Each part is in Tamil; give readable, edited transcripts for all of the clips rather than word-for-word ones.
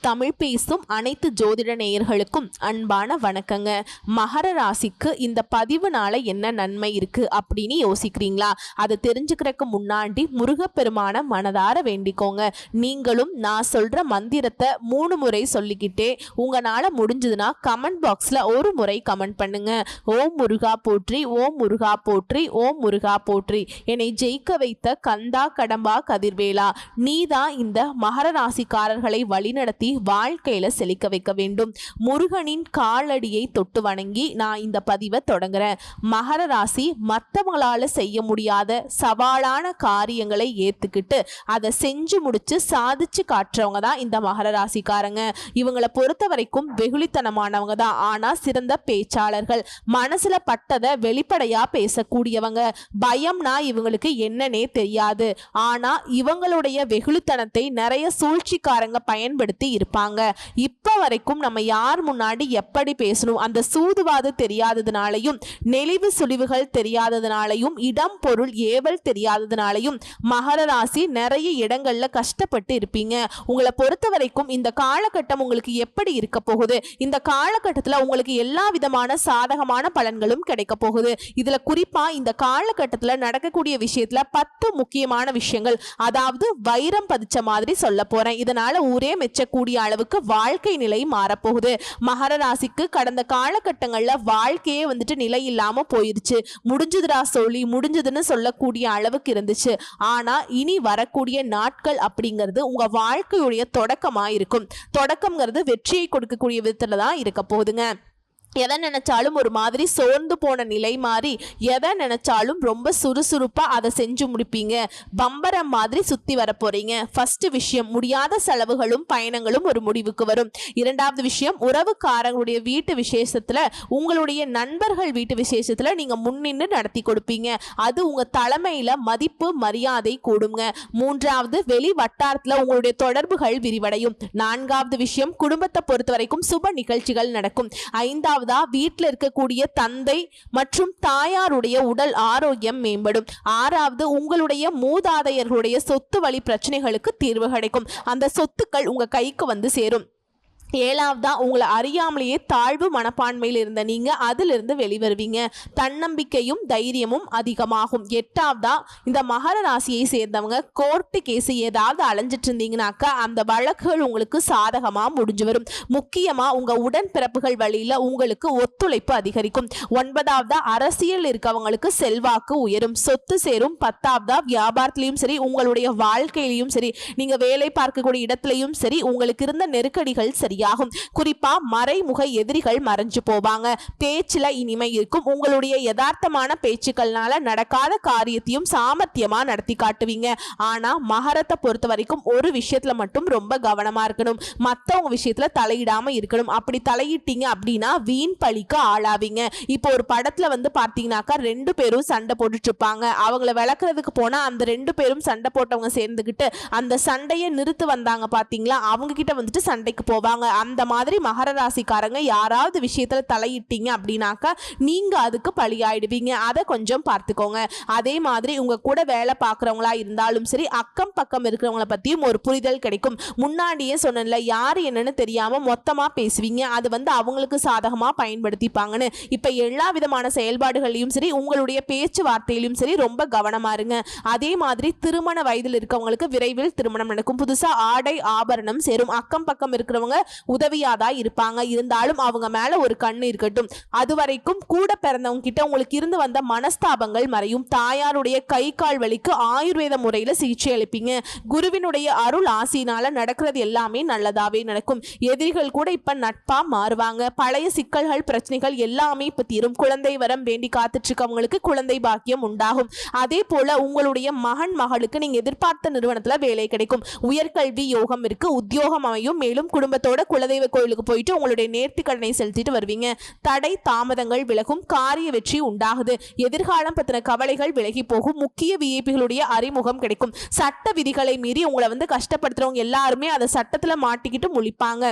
தமிழ் பேசும் அனைத்து ஜோதிட நேயர்களுக்கும் அன்பான வணக்கங்க. மகர ராசிக்கு இந்த பதிவுனால என்ன நன்மை இருக்கு அப்படின்னு யோசிக்கிறீங்களா? அதை தெரிஞ்சுக்கிறதுக்கு முன்னாடி முருகப்பெருமான மனதார வேண்டிக்கோங்க. நீங்களும் நான் சொல்ற மந்திரத்தை 3 முறை சொல்லிக்கிட்டே உங்களால முடிஞ்சதுன்னா கமெண்ட் பாக்ஸ்ல ஒரு முறை கமெண்ட் பண்ணுங்க. ஓம் முருகா போற்றி, ஓம் முருகா போற்றி, ஓம் முருகா போற்றி. என்னை ஜெயிக்க வைத்த கந்தா கடம்பா கதிர்வேலா, நீதான் இந்த மகர ராசிக்காரர்களை வழிநடத்தி வாழ்க்கையில செழிக்க வைக்க வேண்டும். முருகனின் காலடியை தொட்டு வணங்கி நான் இந்த பதிவை தொடங்குறேன். மகர ராசி மற்றவங்களால செய்ய முடியாத சவாலான காரியங்களை ஏத்துக்கிட்டு அதை செஞ்சு முடிச்சு சாதிச்சு காட்டுறவங்க தான் இந்த மகர ராசிக்காரங்க. இவங்களை பொறுத்த வரைக்கும் வெகுளித்தனமானவங்க தான். ஆனா சிறந்த பேச்சாளர்கள், மனசுல பட்டதை வெளிப்படையா பேசக்கூடியவங்க. பயம்னா இவங்களுக்கு என்னன்னே தெரியாது. ஆனா இவங்களுடைய வெகுளித்தனத்தை நிறைய சூழ்ச்சிக்காரங்க பயன்படுத்தி இருப்பாங்க. இப்ப வரைக்கும் நம்ம யார் முன்னாடி எப்படி பேசணும் அந்த சூதுவாது தெரியாததுனாலையும், நெளிவு சுழிவுகள் தெரியாததுனாலையும், இடம் பொருள் ஏவல் தெரியாததுனாலையும் மகர ராசி நிறைய இடங்கள்ல கஷ்டப்பட்டு இருப்பீங்க. உங்களை பொறுத்த வரைக்கும் இந்த காலகட்டம் உங்களுக்கு எப்படி இருக்க போகுது? இந்த காலகட்டத்தில் உங்களுக்கு எல்லா விதமான சாதகமான பலன்களும் கிடைக்க போகுது. இதுல குறிப்பா இந்த காலகட்டத்தில் நடக்கக்கூடிய விஷயத்துல 10 முக்கியமான விஷயங்கள், அதாவது வைரம் பதிச்ச மாதிரி சொல்ல போறேன். இதனால ஊரே மெச்சக்கூடிய அளவுக்கு வாழ்க்கை நிலை மாறப்போகுது. மகர ராசிக்கு கடந்த காலகட்டங்கள்ல வாழ்க்கையே நிலை இல்லாம போயிருச்சு. முடிஞ்சதுடா சொல்லி முடிஞ்சதுன்னு சொல்லக்கூடிய அளவுக்கு இருந்துச்சு. ஆனா இனி வரக்கூடிய நாட்கள் அப்படிங்கிறது உங்க வாழ்க்கையுடைய தொடக்கமா இருக்கும். தொடக்கம்ங்கிறது வெற்றியை கொடுக்கக்கூடிய விதத்துல தான் இருக்க போகுதுங்க. எதை நினைச்சாலும் ஒரு மாதிரி சோர்ந்து போன நிலை மாறி எதை நினைச்சாலும் ரொம்ப சுறுசுறுப்பா அதை செஞ்சு முடிப்பீங்க. பம்பரம் மாதிரி சுத்தி வர போறீங்க. ஃபர்ஸ்ட் விஷயம், முடியாத செலவுகளும் பயணங்களும் ஒரு முடிவுக்கு வரும். இரண்டாவது விஷயம், உறவுக்காரங்களுடைய வீட்டு விசேஷத்துல, உங்களுடைய நண்பர்கள் வீட்டு விசேஷத்துல நீங்க முன்னின்று நடத்தி கொடுப்பீங்க. அது உங்க தலைமையில மதிப்பு மரியாதை கூடுங்க. மூன்றாவது, வெளி வட்டாரத்துல உங்களுடைய தொடர்புகள் விரிவடையும். நான்காவது விஷயம், குடும்பத்தை பொறுத்த வரைக்கும் சுப நிகழ்ச்சிகள் நடக்கும். ஐந்தாவது, வீட்டில் இருக்கக்கூடிய தந்தை மற்றும் தாயாருடைய உடல் ஆரோக்கியம் மேம்படும். ஆறாவது, உங்களுடைய மூதாதையர்களுடைய சொத்து வழி பிரச்சனைகளுக்கு தீர்வு கிடைக்கும். அந்த சொத்துக்கள் உங்க கைக்கு சேரும். ஏழாவதா, உங்களை அறியாமலேயே தாழ்வு மனப்பான்மையில் இருந்த நீங்க அதிலிருந்து வெளிவருவீங்க. தன்னம்பிக்கையும் தைரியமும் அதிகமாகும். எட்டாவதா, இந்த மகர ராசியை சேர்ந்தவங்க கோர்ட்டு கேஸ் ஏதாவது அலைஞ்சிட்டு இருந்தீங்கன்னாக்கா அந்த வழக்குகள் உங்களுக்கு சாதகமா முடிஞ்சு வரும். முக்கியமா உங்க உடன்பிறப்புகள் வழியில உங்களுக்கு ஒத்துழைப்பு அதிகரிக்கும். ஒன்பதாவதா, அரசியல் இருக்கவங்களுக்கு செல்வாக்கு உயரும், சொத்து சேரும். பத்தாவதா, வியாபாரத்திலையும் சரி உங்களுடைய வாழ்க்கையிலையும் சரி, நீங்க வேலை பார்க்கக்கூடிய இடத்திலையும் சரி உங்களுக்கு இருந்த நெருக்கடிகள் சரி ஆகும். குறிப்பா மறைமுக எதிரிகள் மறைஞ்சு போவாங்க. பேச்சுல இனிமை இருக்கும். உங்களுடைய யதார்த்தமான பேச்சுக்கள்னால நடக்காத காரியத்தையும் சாமர்த்தியமா நடத்தி காட்டுவீங்க. ஆனா மகரத்தை பொறுத்த வரைக்கும் ஒரு விஷயத்துல மட்டும் ரொம்ப கவனமா இருக்கணும். மத்தவங்க விஷயத்துல தலையிடாம இருக்கணும். அப்படி தலையிட்டீங்க அப்படின்னா வீண் பழிக்கு ஆளாவீங்க. இப்போ ஒரு படத்துல பார்த்தீங்கன்னாக்கா 2 பேரும் சண்டை போட்டுட்டு இருப்பாங்க. அவங்கள விளக்குறதுக்கு போனா அந்த 2 பேரும் சண்டை போட்டவங்க சேர்ந்துகிட்டு அந்த சண்டையை நிறுத்து வந்தாங்க பாத்தீங்களா, அவங்க கிட்ட சண்டைக்கு போவாங்க. அந்த மாதிரி மகர ராசிக்காரங்க யாராவது விஷயத்துல தலையிட்டீங்க அப்படின்னாக்கா நீங்க அதுக்கு பழியாயிடுவீங்க. அதை கொஞ்சம் பார்த்துக்கோங்க. அதே மாதிரி உங்க கூட வேலை பார்க்குறவங்களா இருந்தாலும் சரி, அக்கம் பக்கம் இருக்கிறவங்கள பத்தியும் ஒரு புரிதல் கிடைக்கும். முன்னாடியே சொன்னல, யாரு என்னன்னு தெரியாம மொத்தமா பேசுவீங்க. அது அவங்களுக்கு சாதகமா பயன்படுத்திப்பாங்கன்னு. இப்ப எல்லா விதமான செயல்பாடுகளையும் சரி உங்களுடைய பேச்சுவார்த்தையிலும் சரி ரொம்ப கவனமா இருங்க. அதே மாதிரி திருமண வயதில் இருக்கவங்களுக்கு விரைவில் திருமணம் நடக்கும். புதுசா ஆடை ஆபரணம் சேரும். அக்கம் பக்கம் இருக்கிறவங்க உதவியாதான் இருப்பாங்க. இருந்தாலும் அவங்க மேல ஒரு கண்ணு இருக்கட்டும். அதுவரைக்கும் கூட பிறந்தவங்க கிட்ட உங்களுக்கு இருந்து வந்த மனஸ்தாபங்கள் மறையும். தாயாருடைய கை கால் வலிக்கு ஆயுர்வேத முறையில சிகிச்சை அளிப்பீங்க. குருவினுடைய அருள் ஆசினால நடக்கிறது எல்லாமே நல்லதாவே நடக்கும். எதிரிகள் கூட இப்ப நட்பா மாறுவாங்க. பழைய சிக்கல்கள் பிரச்சனைகள் எல்லாமே இப்ப தீரும். குழந்தை வரம் வேண்டி காத்துட்டு இருக்கவங்களுக்கு குழந்தை பாக்கியம் உண்டாகும். அதே போல உங்களுடைய மகன் மகளுக்கு நீங்க எதிர்பார்த்த நிறுவனத்துல வேலை கிடைக்கும். உயர்கல்வி யோகம் இருக்கு. உத்தியோகம் அமையும். மேலும் குடும்பத்தோட குலதெய்வ கோயிலுக்கு போயிட்டு உங்களுடைய நேர்த்தி கடனை செலுத்திட்டு வருவீங்க. தடை தாமதங்கள் விலகும். காரிய வெற்றி உண்டாகுது. எதிர்காலம் பத்தின கவலைகள் விலகி போகும். முக்கிய விஐபிகளுடைய அறிமுகம் கிடைக்கும். சட்ட விதிகளை மீறி உங்களை கஷ்டப்படுத்துறவங்க எல்லாருமே அதை சட்டத்துல மாட்டிக்கிட்டு முழிப்பாங்க.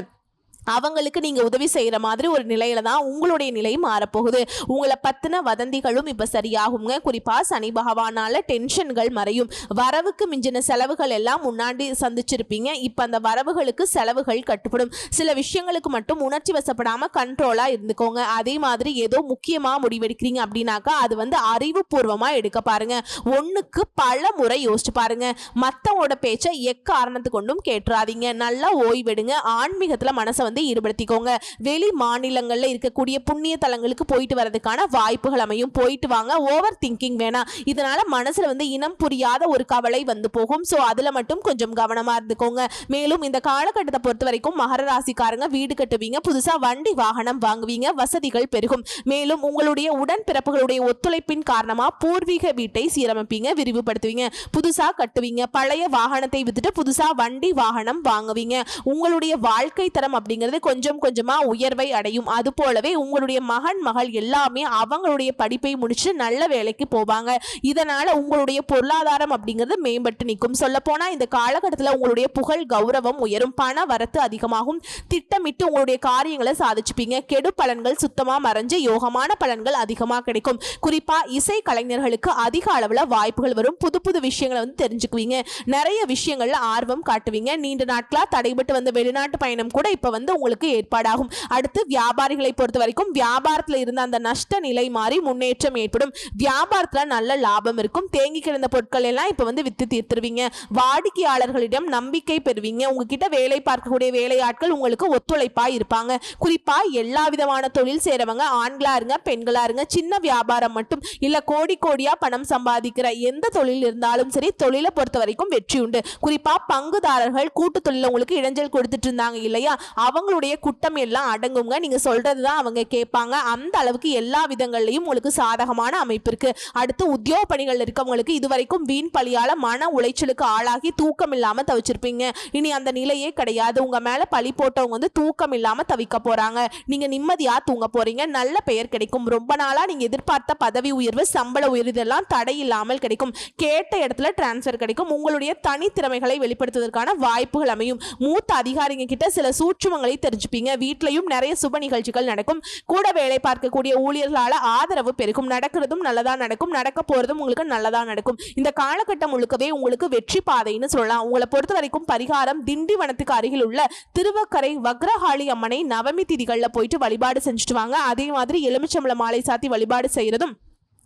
அவங்களுக்கு நீங்க உதவி செய்யற மாதிரி ஒரு நிலையில தான் உங்களுடைய நிலை மாறப்போகுது. உங்களை பத்தின வதந்திகளும் இப்ப சரியாகுங்க. குறிப்பா சனி பகவானால டென்ஷன்கள் மறையும். வரவுக்கு மிஞ்சின செலவுகள் எல்லாம் முன்னாடி சந்திச்சிருப்பீங்க. இப்ப அந்த வரவுகளுக்கு செலவுகள் கட்டுப்படும். சில விஷயங்களுக்கு மட்டும் உணர்ச்சி வசப்படாம கண்ட்ரோலா இருந்துக்கோங்க. அதே மாதிரி ஏதோ முக்கியமா முடிவெடுக்கிறீங்க அப்படின்னாக்கா அது அறிவுபூர்வமா எடுக்க பாருங்க. ஒண்ணுக்கு பல முறை யோசிச்சு பாருங்க. மத்தவோட பேச்சை எக்காரணத்து கொண்டும் கேட்டுறாதீங்க. நல்லா ஓய்வெடுங்க. ஆன்மீகத்துல மனசை ஈடுபடுத்திக்கோங்க. வெளி மாநிலங்கள்ல இருக்கக்கூடிய புண்ணிய தலங்களுக்கு போயிட்டு வரதுக்கான வாய்ப்புகள் அமையும். போயிட்டு வாங்க. ஓவர் திங்கிங் வேணாம். இதனால மனசுல இனம் புரியாத ஒரு கவலை போகும். சோ அதுல மட்டும் கொஞ்சம் கவனமா இருந்துக்கோங்க. மேலும் இந்த காலகட்டத்தை பொறுத்த வரைக்கும் மகர ராசிக்காரங்க வீடு கட்டுவீங்க. புதுசா வண்டி வாகனம் வாங்குவீங்க. வசதிகள் பெருகும். மேலும் உங்களுடைய உடன்பிறப்புகளுடைய ஒத்துழைப்பின் காரணமா பூர்வீக வீட்டை சீரமைப்பீங்க, விரிவுபடுத்துவீங்க, புதுசா கட்டுவீங்க. பழைய வாகனத்தை வித்துட்டு புதுசா வண்டி வாகனம் வாங்குவீங்க. உங்களுடைய வாழ்க்கை தரம் அப்படிங்கிறது கொஞ்சம் கொஞ்சமா உயர்வை அடையும். அது போலவே உங்களுடைய மகன் மகள் எல்லாமே அவங்களுடைய படிப்பை முடிச்சு நல்ல வேலைக்கு போவாங்க. இதனால உங்களுடைய பொருளாதாரம் அப்படிங்கிறது மேம்பட்டு நிற்கும். சொல்ல போனா இந்த காலகட்டத்தில் உங்களுடைய புகழ் கௌரவம் உயரும். பண வரத்து அதிகமாகும். திட்டமிட்டு உங்களுடைய காரியங்களை சாதிச்சுப்பீங்க. கெடு பலன்கள் சுத்தமா மறைஞ்சு யோகமான பலன்கள் அதிகமா கிடைக்கும். குறிப்பா இசை கலைஞர்களுக்கு அதிக அளவுல வாய்ப்புகள் வரும். புது புது விஷயங்களை தெரிஞ்சுக்குவீங்க. நிறைய விஷயங்கள்ல ஆர்வம் காட்டுவீங்க. நீண்ட நாட்களா தடைபட்டு வந்த வெளிநாட்டு பயணம் கூட இப்ப உங்களுக்கு ஏற்பாடாகும். அடுத்து வியாபாரிகளை பொறுத்த வரைக்கும் வியாபாரத்தில் இருந்த அந்த நஷ்ட நிலை மாறி முன்னேற்றம் ஏற்படும். வியாபாரத்துல நல்ல லாபம் இருக்கும். தேங்கி கிடந்த பொருட்கள் எல்லாம் இப்ப வித்து தீர்த்துருவீங்க. வாடிக்கையாளர்களிடம் நம்பிக்கை பெறுவீங்க. உங்ககிட்ட வேலை பார்க்கக்கூடிய வேலையாட்கள் உங்களுக்கு ஒத்துழைப்பா இருப்பாங்க. குறிப்பா எல்லா விதமான தொழில் சேரவங்க ஆண்களா இருங்க பெண்களா இருங்க, சின்ன வியாபாரம் மட்டும் இல்ல கோடி கோடியா பணம் சம்பாதிக்கிற எந்த தொழில் இருந்தாலும் சரி, தொழிலை பொறுத்த வரைக்கும் வெற்றி உண்டு. குறிப்பா பங்குதாரர்கள் கூட்டு தொழில உங்களுக்கு இடைஞ்சல் கொடுத்துட்டு இருந்தாங்க இல்லையா, அவங்களுடைய குட்டம் எல்லாம் அடங்குங்க. நீங்க சொல்றதுதான் அவங்க கேட்பாங்க. அந்த அளவுக்கு எல்லா விதங்கள்லயும் உங்களுக்கு சாதகமான அமைப்பு இருக்கு. அடுத்து உத்தியோக பணிகள் இருக்கவங்களுக்கு இதுவரைக்கும் வீண் பழியால மன உளைச்சலுக்கு ஆளாகி தூக்கம் இல்லாம தவிச்சிருப்பீங்க. இனி அந்த நிலையே கிடையாது. உங்க மேல பழி போட்டவங்க தூக்கம் இல்லாம தவிக்க போறாங்க. நீங்க நிம்மதியா தூங்க போறீங்க. நல்ல பெயர் கிடைக்கும். ரொம்ப நாளா நீங்க எதிர்பார்த்த பதவி உயர்வு, சம்பள உயர்வு இதெல்லாம் தடை இல்லாமல் கிடைக்கும். கேட்ட இடத்துல டிரான்ஸ்பர் கிடைக்கும். உங்களுடைய தனித்திறமைகளை வெளிப்படுத்துவதற்கான வாய்ப்புகள் அமையும். மூத்த அதிகாரிங்க கிட்ட சில சூட்சுமங்களை தெரிஞ்சுப்பீங்க. வீட்லயும் நிறைய சுப நிகழ்ச்சிகள் நடக்கும். கூட வேலை பார்க்கக்கூடிய ஊழியர்களால ஆதரவு பெருகும். நடக்கிறதும் நல்லதா நடக்கும். நடக்க போறதும் உங்களுக்கு நல்லதா நடக்கும். இந்த காலகட்டம் முழுக்கவே உங்களுக்கு வெற்றி பாதைன்னு சொல்லலாம். உங்களை பொறுத்த வரைக்கும் பரிகாரம் திண்டிவனத்துக்கு அருகில் உள்ள திருவக்கரை வக்ரகாளி அம்மனை நவமி திதிகள்ல போயிட்டு வழிபாடு செஞ்சுட்டு வாங்க. அதே மாதிரி எலுமிச்சம்பழ மாலை சாத்தி வழிபாடு செய்யறதும்,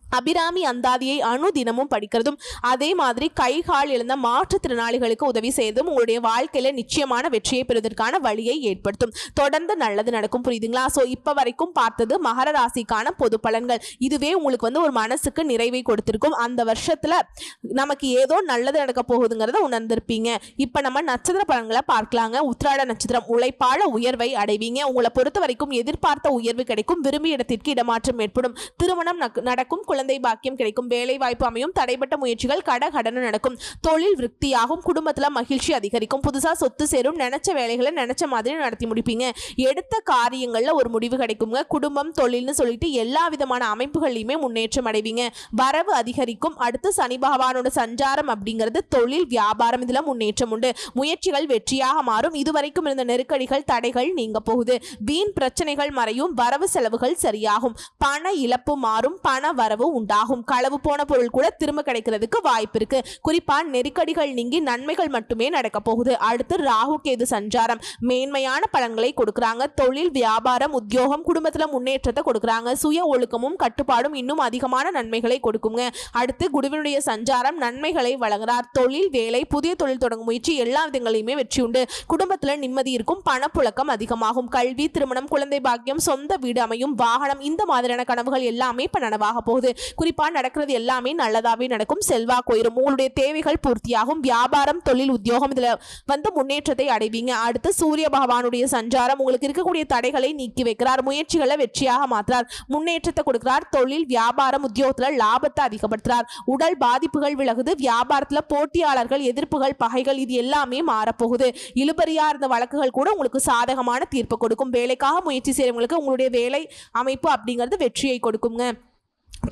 அபிராமி அந்தாதியை தினமும் படிக்கிறதும், அதே மாதிரி கைகால் இழந்த மாற்றுத்திறனாளிகளுக்கு உதவி செய்யறதும் உங்களுடைய வாழ்க்கையில நிச்சயமான வெற்றியை பெறுவதற்கான வழியை ஏற்படுத்தும். தொடர்ந்து நல்லது நடக்கும். புரியுதுங்களா? சோ இப்ப வரைக்கும் பார்த்தது மகர ராசிக்கான பொது பலன்கள். இதுவே உங்களுக்கு ஒரு மனசுக்கு நிறைவை கொடுத்திருக்கும். அந்த வருஷத்துல நமக்கு ஏதோ நல்லது நடக்க போகுதுங்கிறத உணர்ந்திருப்பீங்க. இப்ப நம்ம நட்சத்திர பலன்களை பார்க்கலாங்க. உத்திராட நட்சத்திரம், உழைப்பால உயர்வை அடைவீங்க. உங்களை பொறுத்த வரைக்கும் எதிர்பார்த்த உயர்வு கிடைக்கும். விரும்பிய இடத்திற்கு இடமாற்றம் ஏற்படும். திருமணம் நடக்கும். குழந்தை பாக்கியம் கிடைக்கும். வேலை வாய்ப்பு அமையும். தடைப்பட்ட முயற்சிகள் கடகடன்னு நடக்கும். தொழில் விருத்தியாகும். குடும்பத்துல மகிழ்ச்சி அதிகரிக்கும். புதுசா சொத்து சேரும். நினைச்ச வேலைகளை நினைச்ச மாதிரி நடத்தி முடிப்பீங்க. எடுத்த காரியங்கள்ல ஒரு முடிவு கிடைக்குங்க. குடும்பம் தொழில்னு சொல்லிட்டு எல்லா விதமான அமைப்புகள்லையுமே முன்னேற்றம் அடைவீங்க. வரவு அதிகரிக்கும். அடுத்து சனி பகவானோட சஞ்சாரம் அப்படிங்கிறது தொழில் வியாபாரம் இதுல முன்னேற்றம் உண்டு. முயற்சிகள் வெற்றியாக மாறும். இதுவரைக்கும் இருந்த நெருக்கடிகள் தடைகள் நீங்க போகுது. வீண் பிரச்சனைகள் மறையும். வரவு செலவுகள் சரியாகும். பண இழப்பு மாறும். பண வரவு உண்டாகும். களவு போன பொருள் கூட திரும்ப கிடைக்கிறதுக்கு வாய்ப்பு இருக்கு. குறிப்பா நெருக்கடிகள் நீங்கி நன்மைகள் மட்டுமே நடக்க போகுது. அடுத்து ராகு கேது சஞ்சாரம் மேன்மையான பலன்களை கொடுக்கறாங்க. தொழில் வியாபாரம் உத்தியோகம் குடும்பத்துல முன்னேற்றத்தை கொடுக்கறாங்க. சுய ஒழுக்கமும் கட்டுப்பாடும் இன்னும் அதிகமான நன்மைகளை கொடுக்குங்க. அடுத்து குருவினுடைய சஞ்சாரம் நன்மைகளை வழங்குறார். தொழில் வேலை புதிய தொழில் தொடங்கும் முயற்சி எல்லா விதங்களையுமே வெற்றி உண்டு. குடும்பத்துல நிம்மதி இருக்கும். பணப்புழக்கம் அதிகமாகும். கல்வி திருமணம் குழந்தை பாக்கியம் சொந்த வீடு அமையும். வாகனம் இந்த மாதிரியான கனவுகள் எல்லாமே இப்ப நனவாக போகுது. குறிப்பா நடக்கிறது எல்லாமே நல்லதாவே நடக்கும். செல்வாக்கு உயரும். உங்களுடைய தேவைகள் பூர்த்தியாகும். வியாபாரம் தொழில் உத்தியோகம் இதுல முன்னேற்றத்தை அடைவீங்க. அடுத்து சூரிய பகவானுடைய சஞ்சாரம் உங்களுக்கு இருக்கக்கூடிய தடைகளை நீக்கி வைக்கிறார். முயற்சிகளை வெற்றியாக மாற்றார். முன்னேற்றத்தை கொடுக்கிறார். தொழில் வியாபாரம் உத்தியோகத்துல லாபத்தை அதிகப்படுத்துறார். உடல் பாதிப்புகள் விலகுது. வியாபாரத்துல போட்டியாளர்கள் எதிர்ப்புகள் பகைகள் இது எல்லாமே மாறப்போகுது. இழுபறியா இருந்த வழக்குகள் கூட உங்களுக்கு சாதகமான தீர்ப்பு கொடுக்கும். வேலைக்காக முயற்சி செய்யறவங்களுக்கு உங்களுடைய வேலை அமைப்பு அப்படிங்கிறது வெற்றியை கொடுக்குங்க.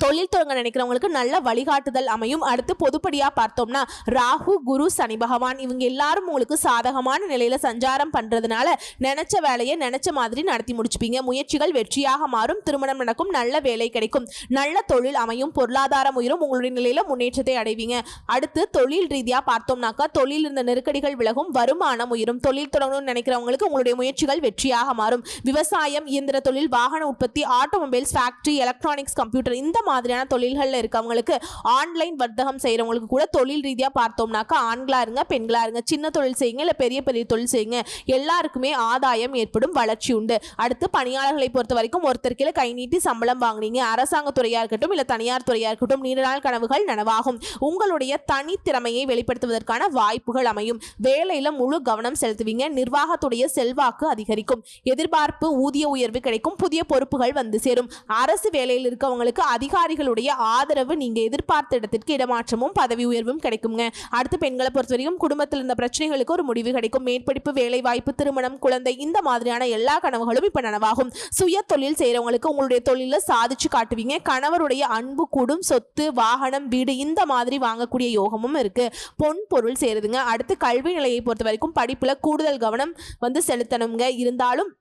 தொழில் தொடங்க நினைக்கிறவங்களுக்கு நல்ல வழிகாட்டுதல் அமையும். அடுத்து பொதுப்படியா பார்த்தோம்னா ராகு, குரு, சனி பகவான் இவங்க எல்லாரும் உங்களுக்கு சாதகமான நிலையில சஞ்சாரம் பண்றதுனால நினைச்ச வேலையை நினைச்ச மாதிரி நடத்தி முடிச்சுப்பீங்க. முயற்சிகள் வெற்றியாக மாறும். திருமணம் நடக்கும். நல்ல வேலை கிடைக்கும். நல்ல தொழில் அமையும். பொருளாதாரம் உயரும். உங்களுடைய நிலையில முன்னேற்றத்தை அடைவீங்க. அடுத்து தொழில் ரீதியா பார்த்தோம்னாக்கா தொழில் இருந்த நெருக்கடிகள் விலகும். வருமானம் உயரும். தொழில் தொடங்கணும்னு நினைக்கிறவங்களுக்கு உங்களுடைய முயற்சிகள் வெற்றியாக மாறும். விவசாயம், இயந்திர தொழில், வாகன உற்பத்தி, ஆட்டோமொபைல்ஸ், ஃபேக்டரி, எலக்ட்ரானிக்ஸ், கம்ப்யூட்டர் இந்த மாதிரியான தொழில்கள்ல இருக்கவங்களுக்கு, ஆன்லைன் வர்த்தகம் செய்யறவங்களுக்கு கூட தொழில் ரீதியா பார்த்தோம்னாக்கா ஆண்களா இருங்க பெண்களா இருங்க சின்ன தொழில் செய்யுங்க இல்ல பெரிய பெரிய தொழில் செய்யுங்க, எல்லாருக்குமே ஆதாயம் ஏற்படும். வளர்ச்சி உண்டு. அடுத்து பணியாளர்களை பொறுத்த வரைக்கும் ஒருத்தர் கீழே கை நீட்டி சம்பளம் வாங்குனீங்க. அரசாங்க துறையா இருக்கட்டும் இல்ல தனியார் துறையா இருக்கட்டும் நீண்ட நாள் கனவுகள் நனவாகும். உங்களுடைய தனித்திறமையை வெளிப்படுத்துவதற்கான வாய்ப்புகள் அமையும். வேலையில முழு கவனம் செலுத்துவீங்க. நிர்வாகத்துடைய செல்வாக்கு அதிகரிக்கும். எதிர்பார்ப்பு ஊதிய உயர்வு கிடைக்கும். புதிய பொறுப்புகள் வந்து சேரும். அரசு வேலையில் இருக்கவங்களுக்கு அதிகாரிகளுடைய ஆதரவு, நீங்க எதிர்பார்த்த இடத்திற்கு இடமாற்றமும் பதவி உயர்வும் கிடைக்குங்க. அடுத்து பெண்களை பொறுத்தவரைக்கும் குடும்பத்தில் இருந்த பிரச்சனைகளுக்கு ஒரு முடிவு கிடைக்கும். மேற்படிப்பு, வேலை வாய்ப்பு, திருமணம், குழந்தை இந்த மாதிரியான எல்லா கனவுகளும் இப்ப நனவாகும். சுய தொழில் செய்யறவங்களுக்கு உங்களுடைய தொழில சாதிச்சு காட்டுவீங்க. கணவருடைய அன்பு கூடும். சொத்து, வாகனம், வீடு இந்த மாதிரி வாங்கக்கூடிய யோகமும் இருக்கு. பொன் பொருள் சேருதுங்க. அடுத்து கல்வி நிலையை பொறுத்த வரைக்கும் படிப்புல கூடுதல் கவனம் செலுத்தணுங்க. இருந்தாலும்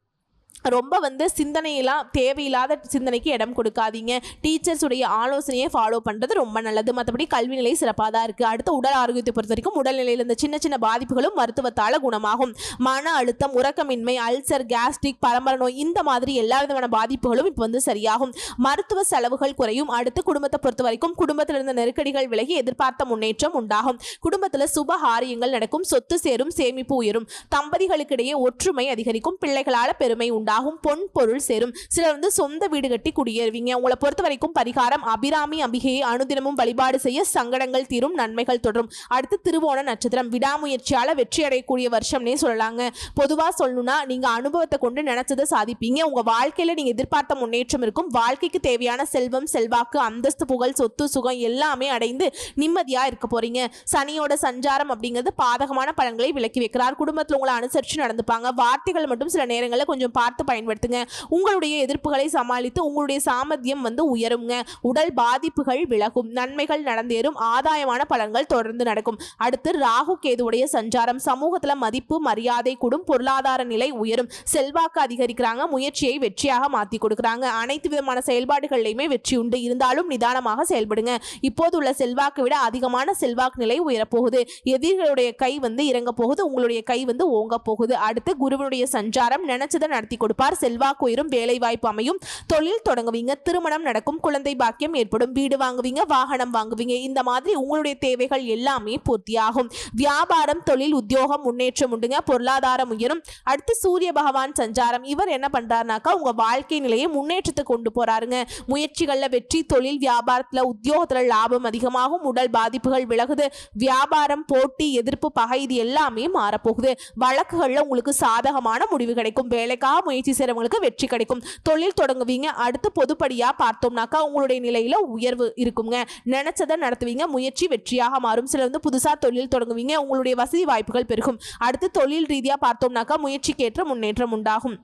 ரொம்ப சிந்தனையெல்லாம் தேவையில்லாத சிந்தனைக்கு இடம் கொடுக்காதீங்க. டீச்சர்ஸ் உடைய ஆலோசனையை ஃபாலோ பண்ணுறது ரொம்ப நல்லது. மற்றபடி கல்வி நிலை சிறப்பாக தான் இருக்குது. அடுத்த உடல் ஆரோக்கியத்தை பொறுத்த வரைக்கும் உடல்நிலையில் இந்த சின்ன சின்ன பாதிப்புகளும் மருத்துவத்தால் குணமாகும். மன அழுத்தம், உறக்கமின்மை, அல்சர், கேஸ்ட்ரிக், பரம்பரை நோய் இந்த மாதிரி எல்லா விதமான பாதிப்புகளும் இப்போ சரியாகும். மருத்துவ செலவுகள் குறையும். அடுத்து குடும்பத்தை பொறுத்த வரைக்கும் குடும்பத்தில் இருந்த நெருக்கடிகள் விலகி எதிர்பார்த்த முன்னேற்றம் உண்டாகும். குடும்பத்தில் சுப காரியங்கள் நடக்கும். சொத்து சேரும். சேமிப்பு உயரும். தம்பதிகளுக்கிடையே ஒற்றுமை அதிகரிக்கும். பிள்ளைகளால் பெருமை உண்டாகும். பொன் பொருள் சேரும். சிலர் சொந்த வீடு கட்டி குடியேறுவீங்க. உங்களை பொறுத்த வரைக்கும் பரிகாரம் அபிராமி அம்பிகையை அனுதினமும் வழிபாடு செய்ய சங்கடங்கள் தீரும். நன்மைகள் தொடரும். அடுத்து திருவோண நட்சத்திரம். விடாமுயற்சியால வெற்றி அடையக்கூடிய வருஷம்னே சொல்லலாங்க. பொதுவா சொல்லணும்னா நீங்க அனுபவத்தை கொண்டு நினைச்சதை சாதிப்பீங்க. உங்க வாழ்க்கையில நீங்க எதிர்பார்த்த முன்னேற்றம் இருக்கும். வாழ்க்கைக்கு தேவையான செல்வம், செல்வாக்கு, அந்தஸ்து, புகழ், சொத்து, சுகம் எல்லாமே அடைந்து நிம்மதியா இருக்க போறீங்க. சனியோட சஞ்சாரம் அப்படிங்கிறது பாதகமான பலன்களை விலக்கி வைக்கிறார். குடும்பத்தில் உங்களை அனுசரிச்சு நடந்துப்பாங்க. வார்த்தைகள் மட்டும் சில நேரங்களில் கொஞ்சம் பார்த்து பயன்படுத்துங்க. உங்களுடைய எதிர்ப்புகளை சமாளித்து உங்களுடைய சாமர்த்தியம் உயருங்க. உடல் பாதிப்புகள் விலகும். நன்மைகள் நடந்தேறும். ஆதாயமான பலன்கள் தொடர்ந்து நடக்கும். அடுத்து ராகு கேதுவுடைய சஞ்சாரம். சமூகத்துல மதிப்பு மரியாதை கூடும். பொருளாதார நிலை உயரும். செல்வாக்கு அதிகரிக்கிறாங்க. முயற்சியை வெற்றியாக மாற்றி கொடுக்குறாங்க. அனைத்து விதமான செயல்பாடுகளிலுமே வெற்றி உண்டு. இருந்தாலும் நிதானமாக செயல்படுங்க. இப்போது உள்ள செல்வாக்கு விட அதிகமான செல்வாக்கு நிலை உயரப்போகுது. எதிரிகளுடைய கை இறங்க போகுது. உங்களுடைய கை ஓங்க போகுது. அடுத்து குருவனுடைய சஞ்சாரம். நினைச்சதை நடத்தி கொடுப்பார். செல்வாக்கு உயரும். வேலை வாய்ப்பு அமையும். தொழில் தொடங்குவீங்க. திருமணம் நடக்கும். குழந்தை பாக்கியம் ஏற்படும். வீடு வாங்குவீங்க. வாகனம் வாங்குவீங்க. இந்த மாதிரி உங்களுடைய தேவைகள் எல்லாமே பூர்த்தியாகும். வியாபாரம், தொழில், உத்தியோகம் முன்னேற்றம் உண்டுங்க. பொருளாதாரம் உயரும். அடுத்து சூரிய பகவான் சஞ்சாரம். இவர் என்ன பண்றாருனாக்கா உங்க வாழ்க்கை நிலையை முன்னேற்றத்தை கொண்டு போறாருங்க. முயற்சிகள்ல வெற்றி. தொழில் வியாபாரத்துல உத்தியோகத்துல லாபம் அதிகமாகும். உடல் பாதிப்புகள் விலகுது. வியாபாரம், போட்டி, எதிர்ப்பு, பகை இது எல்லாமே மாறப்போகுது. வழக்குகள்ல உங்களுக்கு சாதகமான முடிவு கிடைக்கும். வேலைக்காக முயற்சி செய்றவங்களுக்கு வெற்றி கிடைக்கும். தொழில் தொடங்குவீங்க. அடுத்து பொதுப்படியா பார்த்தோம்னாக்கா உங்களுடைய நிலையில உயர்வு இருக்குங்க. நினைச்சதை நடத்துவீங்க. முயற்சி வெற்றியாக மாறும். சிலர் புதுசா தொழில் தொடங்குவீங்க. உங்களுடைய வசதி வாய்ப்புகள் பெருகும். அடுத்து தொழில் ரீதியா பார்த்தோம்னாக்கா முயற்சிக்கேற்ற முன்னேற்றம் உண்டாகும்.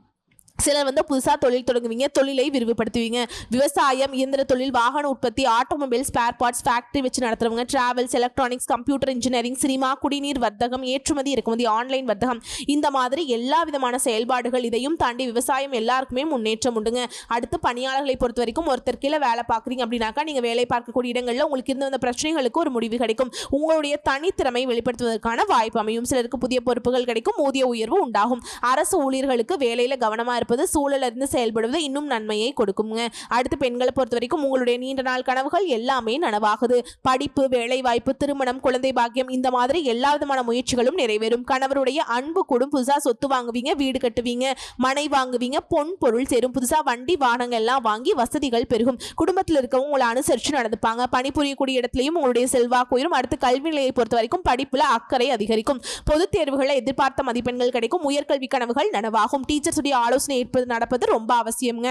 சிலர் புதுசாக தொழில் தொடங்குவீங்க. தொழிலை விரிவுபடுத்துவீங்க. விவசாயம், இயந்திர தொழில், வாகன உற்பத்தி, ஆட்டோமொபைல், ஸ்பேர் பார்ட்ஸ், ஃபேக்டரி வச்சு நடத்துறவங்க, travels, electronics, computer engineering, cinema, குடிநீர் வர்த்தகம், ஏற்றுமதி இறக்குமதி, ஆன்லைன் வர்த்தகம் இந்த மாதிரி எல்லா விதமான செயல்பாடுகள். இதையும் தாண்டி விவசாயம் எல்லாருக்குமே முன்னேற்றம் உண்டுங்க. அடுத்து பணியாளர்களை பொறுத்த வரைக்கும் ஒருத்தர் கீழே வேலை பார்க்குறீங்க அப்படின்னாக்கா நீங்கள் வேலை பார்க்கக்கூடிய இடங்களில் உங்களுக்கு இருந்த அந்த பிரச்சனைகளுக்கு ஒரு முடிவு கிடைக்கும். உங்களுடைய தனித்திறமை வெளிப்படுத்துவதற்கான வாய்ப்பு அமையும். சிலருக்கு புதிய பொறுப்புகள் கிடைக்கும். ஊதிய உயர்வு உண்டாகும். அரசு ஊழியர்களுக்கு வேலையில் கவனமாக சூழலிருந்து செயல்படுவது இன்னும் நன்மையை கொடுக்குங்க. அடுத்து பெண்களை பொறுத்த வரைக்கும் உங்களுடைய நீண்ட நாள் கனவுகள் எல்லாமே நனவாகுது. படிப்பு, வேலை வாய்ப்பு, திருமணம், குழந்தை பாக்கியம் இந்த மாதிரி எல்லா விதமான முயற்சிகளும் நிறைவேறும். கணவருடைய அன்பு கூடும். புதுசா சொத்து வாங்குவீங்க. வீடு கட்டுவீங்க. மனை வாங்குவீங்க. பொன் பொருள் சேரும். புதுசா வண்டி வாகனங்கள் எல்லாம் வாங்கி வசதிகள் பெருகும். குடும்பத்தில் இருக்கவங்க உங்களை அனுசரிச்சு நடந்துப்பாங்க. பணிபுரியக்கூடிய இடத்துலையும் உங்களுடைய செல்வாக்கு உயரும். அடுத்து கல்வி நிலையை பொறுத்த வரைக்கும் படிப்புல அக்கறை அதிகரிக்கும். பொதுத் தேர்வுகளை எதிர்பார்த்த மதிப்பெண்கள் கிடைக்கும். உயர்கல்வி கனவுகள் நனவாகும். டீச்சர்ஸ் உடைய ஆலோசனை நடப்பது ரொம்ப அவசியம்ங்க.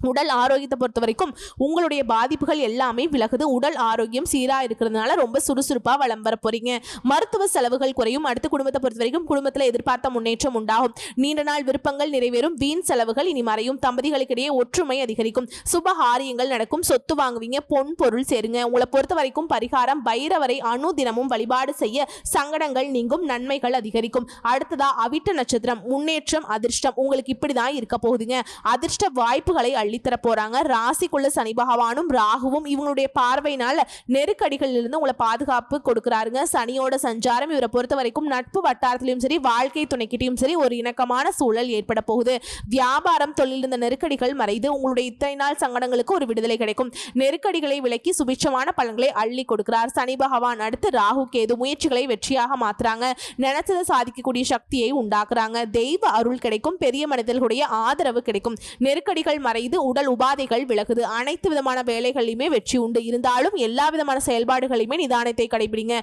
உடல் ஆரோக்கியத்தை பொறுத்த வரைக்கும் உங்களுடைய பாதிப்புகள் எல்லாமே விலகுது. உடல் ஆரோக்கியம் சீரா இருக்கிறதுனால ரொம்ப சுறுசுறுப்பா வலம் வர போறீங்க. மருத்துவ செலவுகள் குறையும். அடுத்து குடும்பத்தை பொறுத்த வரைக்கும் குடும்பத்துல எதிர்பார்த்த முன்னேற்றம் உண்டாகும். நீண்ட நாள் விருப்பங்கள் நிறைவேறும். வீண் செலவுகள் இனி மறையும். தம்பதிகளுக்கிடையே ஒற்றுமை அதிகரிக்கும். சுப காரியங்கள் நடக்கும். சொத்து வாங்குவீங்க. பொன் பொருள் சேருங்க. உங்களை பொறுத்த வரைக்கும் பரிகாரம் பைரவரை அனுதினமும் வழிபாடு செய்ய சங்கடங்கள் நீங்கும். நன்மைகள் அதிகரிக்கும். அடுத்ததா அவிட்ட நட்சத்திரம். முன்னேற்றம் அதிர்ஷ்டம் உங்களுக்கு இப்படிதான் இருக்க போகுதுங்க. அதிர்ஷ்ட வாய்ப்புகளை அள்ளித்தர போறாங்க. ராசிக்குள்ள சனி பகவானும் ராகுவும் இவங்களுடைய பார்வையினால நெருக்கடிகளில் இருந்து உங்களை பாதுகாப்பு கொடுக்கிறாருங்க. சனியோட சஞ்சாரம் இவரை பொறுத்த வரைக்கும் நட்பு வட்டாரத்திலும் சரி வாழ்க்கை துணைக்கிட்டையும் சரி ஒரு இணக்கமான சூழல் ஏற்பட போகுது. வியாபாரம் தொழில் இருந்த நெருக்கடிகள் மறைந்து உங்களுடைய இத்தனை நாள் சங்கடங்களுக்கு ஒரு விடுதலை கிடைக்கும். நெருக்கடிகளை விலக்கி சுபிட்சமான பலன்களை அள்ளி கொடுக்கிறார் சனி பகவான். அடுத்து ராகு கேது முயற்சிகளை வெற்றியாக மாத்துறாங்க. நினைச்சதை சாதிக்கக்கூடிய சக்தியை உண்டாக்குறாங்க. தெய்வ அருள் கிடைக்கும். பெரிய மனிதர்களுடைய ஆதரவு கிடைக்கும். நெருக்கடிகள் மறைந்து உடல் உபாதைகள் விலகுது. அனைத்து விதமான வேலைகளிலுமே வெற்றி உண்டு. இருந்தாலும் எல்லா விதமான செயல்பாடுகளையுமே நிதானத்தை கடைபிடிங்க.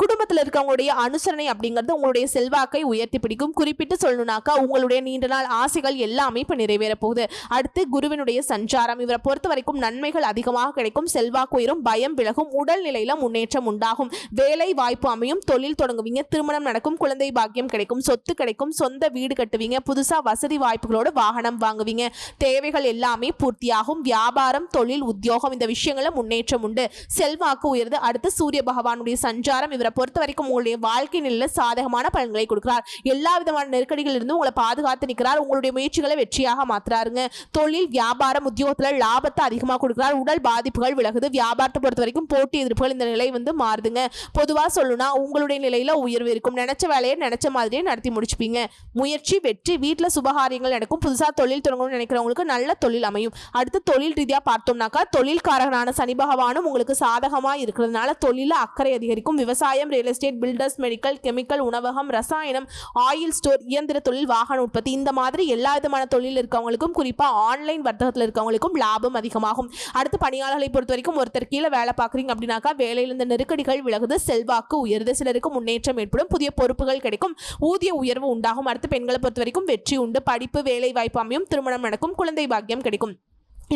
குடும்பத்தில் இருக்கவங்களுடைய அனுசரணை அப்படிங்கிறது உங்களுடைய செல்வாக்கை உயர்த்தி பிடிக்கும். குறிப்பிட்டு சொல்லணும்னாக்கா உங்களுடைய நீண்ட நாள் ஆசைகள் எல்லாமே இப்போ நிறைவேற போகுது. அடுத்து குருவினுடைய சஞ்சாரம் இவரை பொறுத்த வரைக்கும் நன்மைகள் அதிகமாக கிடைக்கும். செல்வாக்கு உயரும். பயம் விலகும். உடல்நிலையில முன்னேற்றம் உண்டாகும். வேலை வாய்ப்பு அமையும். தொழில் தொடங்குவீங்க. திருமணம் நடக்கும். குழந்தை பாக்கியம் கிடைக்கும். சொத்து கிடைக்கும். சொந்த வீடு கட்டுவீங்க. புதுசா வசதி வாய்ப்புகளோடு வாகனம் வாங்குவீங்க. தேவைகள் எல்லாமே பூர்த்தியாகும். வியாபாரம் தொழில் உத்தியோகம் இந்த விஷயங்கள முன்னேற்றம் உண்டு. செல்வாக்கு உயர்ந்து. அடுத்து சூரிய பகவானுடைய சஞ்சாரம் இவரை பொறுத்த வரைக்கும் உங்களுடைய வாழ்க்கை நிலையில சாதகமான பலன்களை கொடுக்கிறார். எல்லா விதமான நெருக்கடிகள் இருந்து உங்களை பாதுகாத்து நிற்கிறார். உங்களுடைய முயற்சிகளை வெற்றியாக மாத்துறாருங்க. தொழில் வியாபாரம் உத்தியோகத்துல லாபத்தை அதிகமாக கொடுக்கிறார். உடல் பாதிப்புகள் விலகுது. வியாபாரத்தை பொறுத்த வரைக்கும் போட்டி எதிர்ப்புகள் இந்த நிலை மாறுதுங்க. பொதுவா சொல்லணும்னா உங்களுடைய நிலையில உயர்வு இருக்கும். நினைச்ச வேலையை நினைச்ச மாதிரியே நடத்தி முடிச்சுப்பீங்க. முயற்சி வெற்றி. வீட்டுல சுபகாரியங்கள் நடக்கும். புதுசா தொழில் தொடங்கணும்னு நினைக்கிறவங்களுக்கு நல்ல தொழில் அமையும். அடுத்து தொழில் ரீதியா பார்த்தோம்னாக்கா தொழில்காரகனான சனி பகவானும் உங்களுக்கு சாதகமா இருக்கிறதுனால தொழில அக்கறை அதிகரிக்கும். விவசாயம் real estate builders medical chemical உணவகம் ரசாயனம் ஆயில் ஸ்டோர் இயந்திர தொழில் வாகன உற்பத்தி இந்த மாதிரி எல்லா விதமான தொழில் இருக்கவங்களுக்கும் குறிப்பா ஆன்லைன் வர்த்தகத்தில் இருக்கவங்களுக்கும் லாபம் அதிகமாகும். அடுத்து பணியாளர்களை பொறுத்த வரைக்கும் ஒருத்தர் கீழே வேலை பார்க்குறீங்க அப்படின்னாக்கா வேலையில் இந்த நெருக்கடிகள் விலகுது. செல்வாக்கு உயருது. சிலருக்கு முன்னேற்றம் ஏற்படும். புதிய பொறுப்புகள் கிடைக்கும். ஊதிய உயர்வு உண்டாகும். அடுத்து பெண்களை பொறுத்த வரைக்கும் வெற்றி உண்டு. படிப்பு வேலை வாய்ப்பு அமையும். திருமணம் நடக்கும். குழந்தை பாக்கியம் கிடைக்கும்.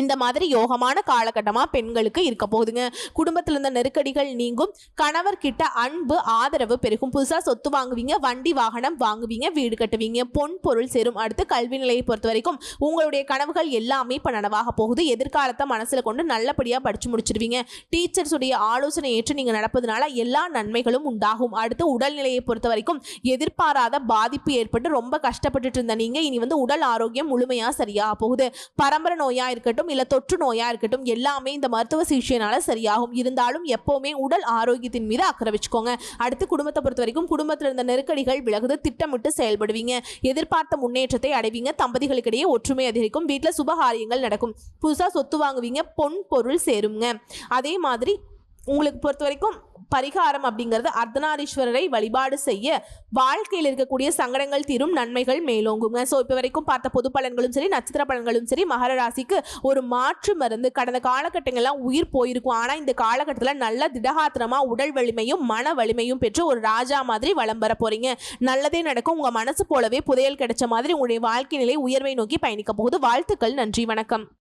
இந்த மாதிரி யோகமான காலகட்டமாக பெண்களுக்கு இருக்க போகுதுங்க. குடும்பத்தில் இருந்த நெருக்கடிகள் நீங்கும். கணவர்கிட்ட அன்பு ஆதரவு பெருகும். புதுசாக சொத்து வாங்குவீங்க. வண்டி வாகனம் வாங்குவீங்க. வீடு கட்டுவீங்க. பொன் பொருள் சேரும். அடுத்து கல்வி நிலையை பொறுத்த வரைக்கும் உங்களுடைய கனவுகள் எல்லாமே இப்போ நனவாக போகுது. எதிர்காலத்தை மனசில் கொண்டு நல்லபடியாக படித்து முடிச்சிருவீங்க. டீச்சர்ஸுடைய ஆலோசனை ஏற்று நீங்கள் நடப்பதனால எல்லா நன்மைகளும் உண்டாகும். அடுத்து உடல்நிலையை பொறுத்த வரைக்கும் எதிர்பாராத பாதிப்பு ஏற்பட்டு ரொம்ப கஷ்டப்பட்டுட்டு இருந்த நீங்கள் இனி உடல் ஆரோக்கியம் முழுமையாக சரியாக போகுது. பரம்பரை நோயா இருக்கட்டும் இல்ல தொற்று நோயா இருக்கட்டும் எல்லாமே இந்த மருத்துவ சிகிச்சையினால சரியாகும். இருந்தாலும் எப்பவுமே உடல் ஆரோக்கியத்தின் மீது அக்கறை வச்சுக்கோங்க. அடுத்து குடும்பத்தை பொறுத்த வரைக்கும் குடும்பத்தில் இருந்த நெருக்கடிகள் விலகுது. திட்டமிட்டு செயல்படுவீங்க. எதிர்பார்த்த முன்னேற்றத்தை அடைவீங்க. தம்பதிகளுக்கிடையே ஒற்றுமை அதிகரிக்கும். வீட்டில் சுபகாரியங்கள் நடக்கும். புதுசா சொத்து வாங்குவீங்க. பொன் பொருள் சேருங்க. அதே மாதிரி உங்களுக்கு பொறுத்த வரைக்கும் பரிகாரம் அப்படிங்கிறது அர்த்தநாரீஸ்வரரை வழிபாடு செய்ய வாழ்க்கையில் இருக்கக்கூடிய சங்கடங்கள் தீரும். நன்மைகள் மேலோங்குங்க. ஸோ இப்போ வரைக்கும் பார்த்த பொது பலன்களும் சரி நட்சத்திர பலன்களும் சரி மகர ராசிக்கு ஒரு மாற்று மருந்து. கடந்த காலகட்டங்கள்லாம் உயிர் போயிருக்கும். ஆனால் இந்த காலகட்டத்தில் நல்ல திடகாத்திரமா உடல் வலிமையும் மன வலிமையும் பெற்று ஒரு ராஜா மாதிரி வலம் வர போறீங்க. நல்லதே நடக்கும். உங்க மனசு போலவே புதையல் கிடைச்ச மாதிரி உங்களுடைய வாழ்க்கை நிலை உயர்வை நோக்கி பயணிக்க போகுது. வாழ்த்துக்கள். நன்றி. வணக்கம்.